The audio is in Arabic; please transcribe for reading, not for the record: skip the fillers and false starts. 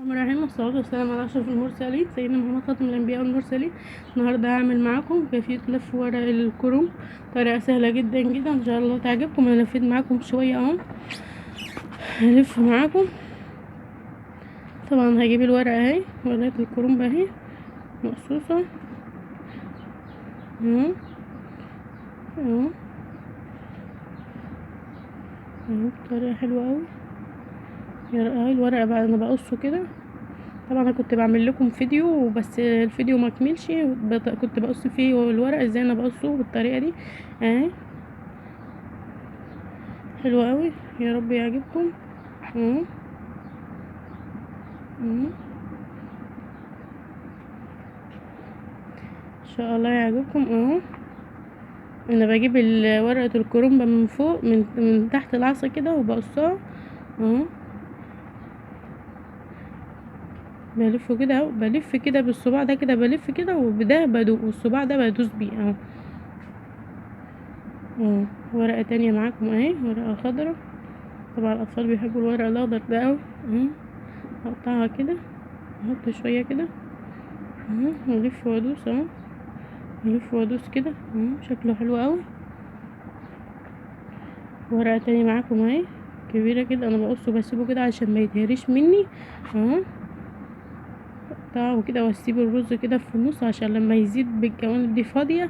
الرحمن الرحيم، والصلاة والسلام على أشرف المرسلين سيدنا محمد خاتم الأنبياء والمرسلين. النهاردة هعمل معاكم كيفية لف ورق الكروم، طريقة سهلة جدا جدا إن شاء الله تعجبكم. أنا لفيت معاكم شوية أهو، هلف معاكم. طبعا هجيب الورقة اهي، ورقة الكروم اهي مقصوصة اهو اهو اهو بطريقة حلوة اوي. اهي الورقة بقى أنا بقصه كده. طبعا انا كنت بعمل لكم فيديو بس الفيديو ما كملش، كنت بقص فيه الورق ازاي انا بقصه بالطريقه دي اهي. حلوه قوي، يا رب يعجبكم اهو اهو، ان شاء الله يعجبكم اهو. انا بجيب ورقه الكرومبه من فوق من تحت العصا كده وبقصها اهو، بلفه كده اهو، بلف كده بالصباع ده كده، بلف كده وبده بدوق، والصباع ده بدوس بيه اهو اهو. ورقه تانية معاكم اهي، ورقه خضرا. طبعا الاطفال بيحبوا الورق الاخضر ده اوي اهو. اقطعها كده، احط شويه كده اهو، والف وادوس اهو، الف وادوس كده اهو، شكله حلو قوي. ورقه تاني معاكم اهي كبيره كده، انا بقصه بسيبه كده عشان ما يتهريش مني اهو. اقطعه كده واسيب الرز كده في النص عشان لما يزيد بالجوانب دي فاضيه